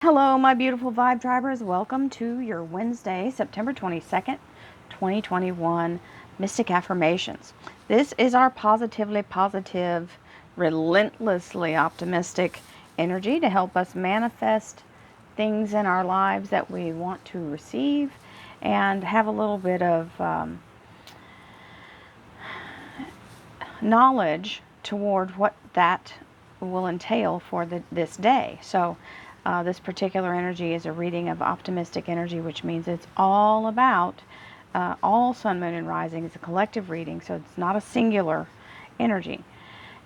Hello, my beautiful Vibe Drivers. Welcome to your Wednesday, September 22nd, 2021 Mystic Affirmations. This is our positively positive, relentlessly optimistic energy to help us manifest things in our lives that we want to receive and have a little bit of knowledge toward what that will entail for this day. So this particular energy is a reading of optimistic energy, which means it's all about all sun, moon, and rising. It's a collective reading, so it's not a singular energy.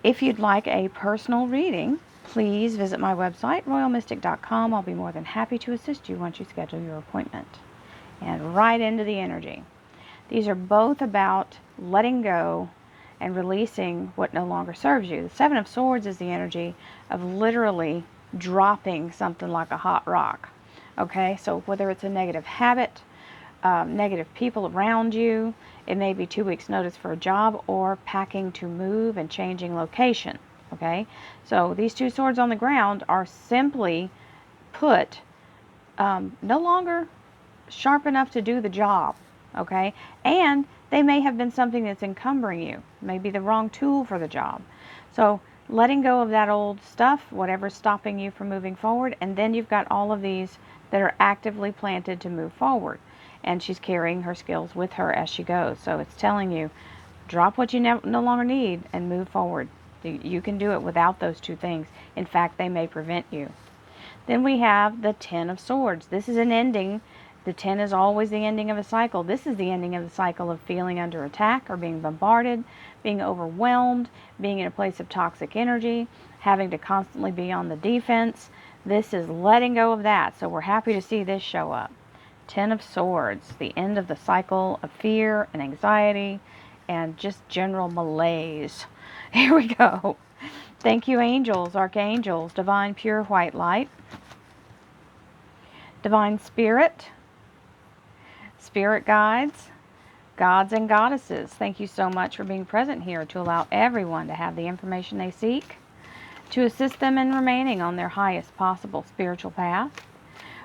If you'd like a personal reading, please visit my website, royalmystic.com. I'll be more than happy to assist you once you schedule your appointment. And right into the energy. These are both about letting go and releasing what no longer serves you. The Seven of Swords is the energy of literally dropping something like a hot rock. Okay, so whether it's a negative habit, negative people around you, it may be 2 weeks notice for a job, or packing to move and changing location. Okay, so these two swords on the ground are simply put no longer sharp enough to do the job. Okay, and they may have been something that's encumbering you, maybe the wrong tool for the job. So letting go of that old stuff, whatever's stopping you from moving forward, and then you've got all of these that are actively planted to move forward. And she's carrying her skills with her as she goes. So it's telling you, drop what you no longer need and move forward. You can do it without those two things. In fact, they may prevent you. Then we have the Ten of Swords. This is an ending. The 10 is always the ending of a cycle. This is the ending of the cycle of feeling under attack or being bombarded, being overwhelmed, being in a place of toxic energy, having to constantly be on the defense. This is letting go of that. So we're happy to see this show up. 10 of Swords, the end of the cycle of fear and anxiety and just general malaise. Here we go. Thank you, angels, archangels, divine pure white light, divine spirit, spirit guides, gods and goddesses. Thank you so much for being present here to allow everyone to have the information they seek, to assist them in remaining on their highest possible spiritual path.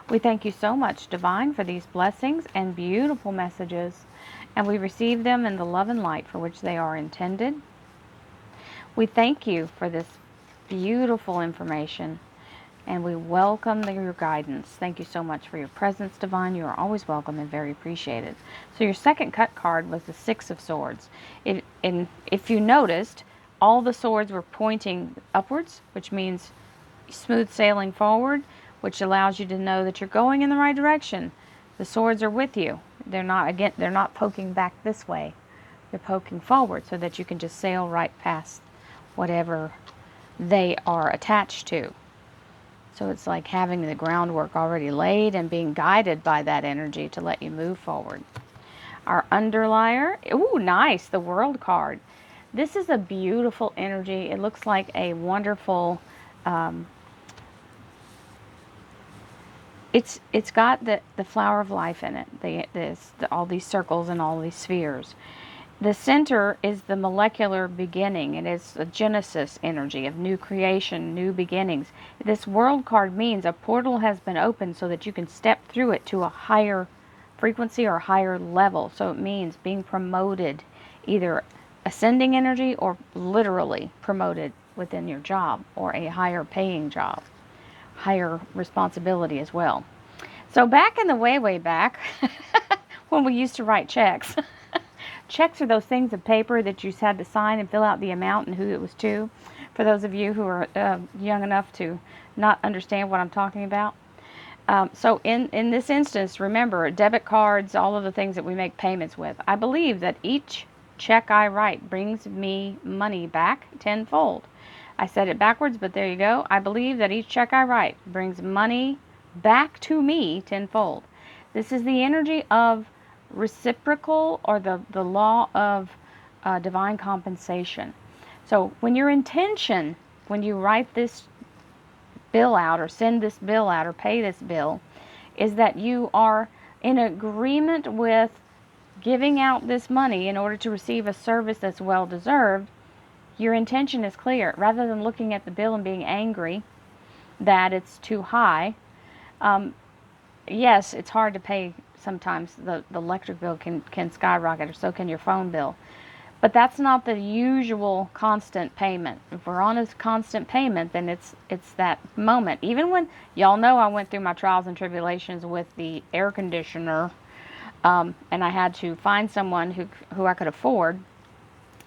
We thank you so much, Divine, for these blessings and beautiful messages, and we receive them in the love and light for which they are intended. We thank you for this beautiful information, and we welcome your guidance. Thank you so much for your presence, Divine. You are always welcome and very appreciated. So your second cut card was the Six of Swords. If you noticed, all the swords were pointing upwards, which means smooth sailing forward, which allows you to know that you're going in the right direction. The swords are with you. They're not poking back this way. They're poking forward so that you can just sail right past whatever they are attached to. So it's like having the groundwork already laid and being guided by that energy to let you move forward. Our underlier, ooh, nice, the World card. This is a beautiful energy. It looks like a wonderful, it's got the flower of life in it. All these circles and all these spheres. The center is the molecular beginning. It is a Genesis energy of new creation, new beginnings. This World card means a portal has been opened so that you can step through it to a higher frequency or higher level. So it means being promoted, either ascending energy or literally promoted within your job, or a higher paying job, higher responsibility as well. So back in the way back, when we used to write checks, checks are those things of paper that you had to sign and fill out the amount and who it was to. For those of you who are young enough to not understand what I'm talking about. So in this instance, remember, debit cards, all of the things that we make payments with. I believe that each check I write brings me money back tenfold. I said it backwards, but there you go. I believe that each check I write brings money back to me tenfold. This is the energy of reciprocal, or the law of divine compensation. So when your intention, when you write this bill out or send this bill out or pay this bill, is that you are in agreement with giving out this money in order to receive a service that's well deserved, your intention is clear. Rather than looking at the bill and being angry that it's too high, Yes, it's hard to pay sometimes. The electric bill can skyrocket, or so can your phone bill. But that's not the usual constant payment. If we're on a constant payment, then it's that moment. Even when, y'all know, I went through my trials and tribulations with the air conditioner, and I had to find someone who I could afford,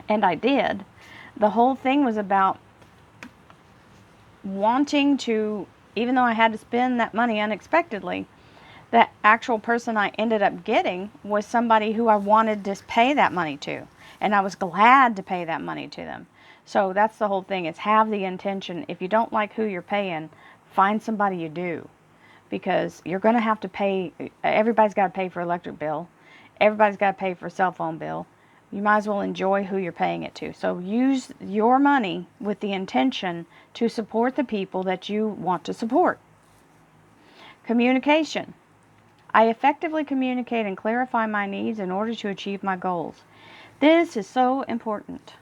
and I did. The whole thing was about wanting to, even though I had to spend that money unexpectedly, the actual person I ended up getting was somebody who I wanted to pay that money to. And I was glad to pay that money to them. So that's the whole thing, is have the intention. If you don't like who you're paying, find somebody you do. Because you're going to have to pay, everybody's got to pay for electric bill. Everybody's got to pay for a cell phone bill. You might as well enjoy who you're paying it to. So use your money with the intention to support the people that you want to support. Communication. I effectively communicate and clarify my needs in order to achieve my goals. This is so important.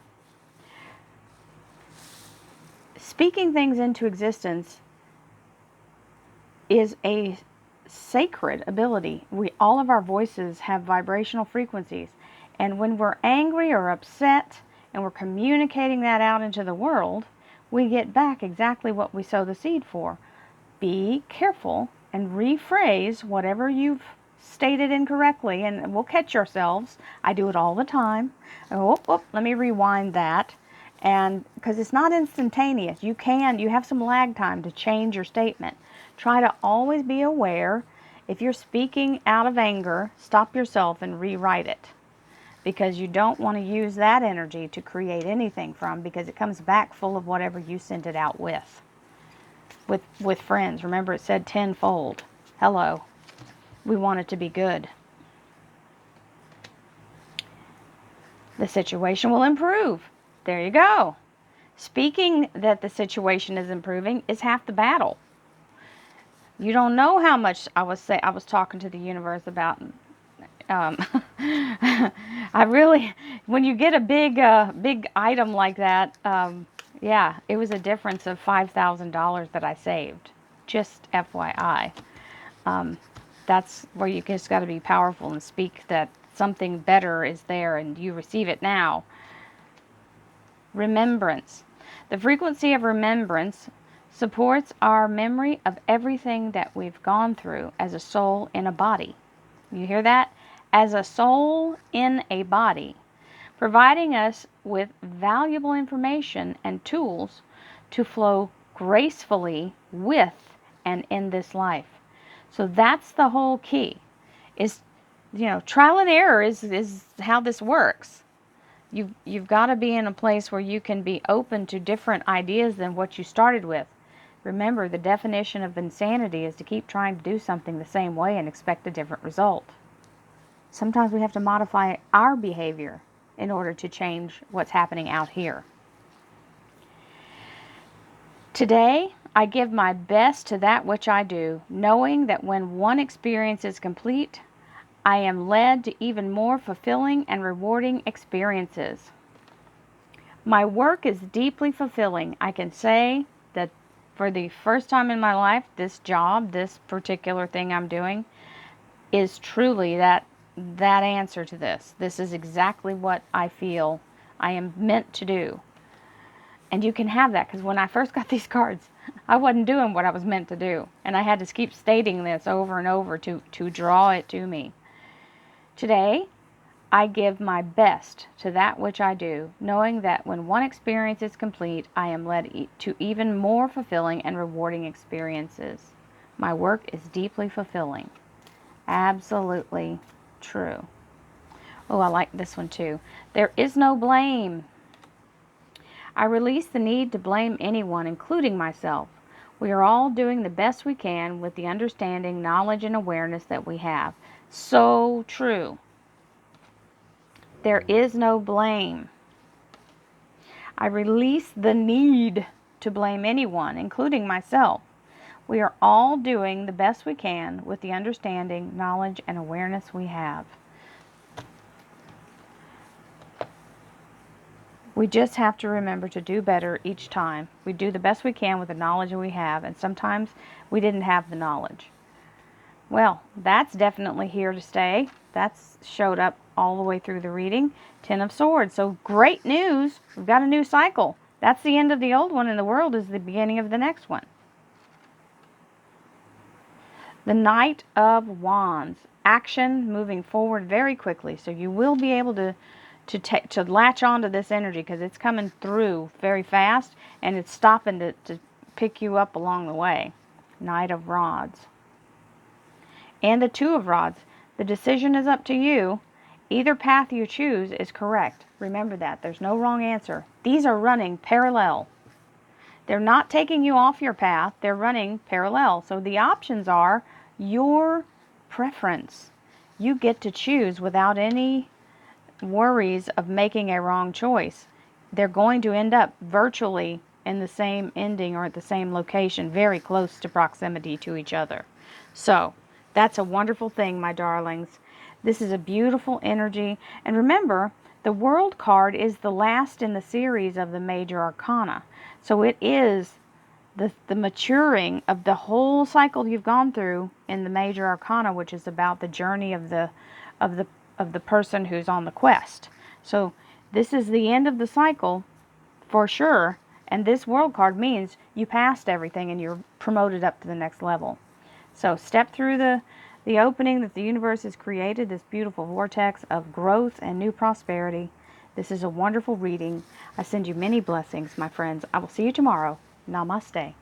Speaking things into existence is a sacred ability. All of our voices have vibrational frequencies. And when we're angry or upset and we're communicating that out into the world, we get back exactly what we sow the seed for. Be careful and rephrase whatever you've stated incorrectly, and we'll catch ourselves. I do it all the time. Let me rewind that. And because it's not instantaneous, you have some lag time to change your statement. Try to always be aware. If you're speaking out of anger, stop yourself and rewrite it, because you don't want to use that energy to create anything from, because it comes back full of whatever you sent it out with. With friends, remember it said tenfold. Hello. We want it to be good. The situation will improve. There you go. Speaking that the situation is improving is half the battle. You don't know how much I was talking to the universe about. I really, when you get a big item like that, yeah, it was a difference of $5,000 that I saved. Just FYI. That's where you just got to be powerful and speak that something better is there and you receive it now. Remembrance. The frequency of remembrance supports our memory of everything that we've gone through as a soul in a body. You hear that? As a soul in a body, providing us with valuable information and tools to flow gracefully with and in this life. So that's the whole key. Is, trial and error is how this works. You've got to be in a place where you can be open to different ideas than what you started with. Remember, the definition of insanity is to keep trying to do something the same way and expect a different result. Sometimes we have to modify our behavior in order to change what's happening out here. Today, I give my best to that which I do, knowing that when one experience is complete, I am led to even more fulfilling and rewarding experiences. My work is deeply fulfilling. I can say that for the first time in my life, this job, this particular thing I'm doing, is truly that answer to this. This is exactly what I feel I am meant to do. And you can have that, because when I first got these cards, I wasn't doing what I was meant to do. And I had to keep stating this over and over to draw it to me. Today, I give my best to that which I do, knowing that when one experience is complete, I am led to even more fulfilling and rewarding experiences. My work is deeply fulfilling. Absolutely true. Oh, I like this one too. There is no blame. I release the need to blame anyone, including myself. We are all doing the best we can with the understanding, knowledge, and awareness that we have. So true. There is no blame. I release the need to blame anyone, including myself. We are all doing the best we can with the understanding, knowledge, and awareness we have. We just have to remember to do better each time. We do the best we can with the knowledge that we have, and sometimes we didn't have the knowledge. Well, that's definitely here to stay. That's showed up all the way through the reading. Ten of Swords. So great news. We've got a new cycle. That's the end of the old one, and the world is the beginning of the next one. The Knight of Wands. Action, moving forward very quickly. So you will be able to latch onto this energy because it's coming through very fast, and it's stopping to pick you up along the way. Knight of Rods. And the Two of Rods. The decision is up to you. Either path you choose is correct. Remember that. There's no wrong answer. These are running parallel. They're not taking you off your path. They're running parallel. So the options are your preference. You get to choose without any worries of making a wrong choice. They're going to end up virtually in the same ending or at the same location, very close to proximity to each other. So that's a wonderful thing, my darlings. This is a beautiful energy. And remember, the World card is the last in the series of the major arcana. So it is the maturing of the whole cycle you've gone through in the major arcana, which is about the journey of the person who's on the quest. So this is the end of the cycle for sure. And this World card means you passed everything and you're promoted up to the next level. So step through the opening that the universe has created, this beautiful vortex of growth and new prosperity. This is a wonderful reading. I send you many blessings, my friends. I will see you tomorrow. Namaste.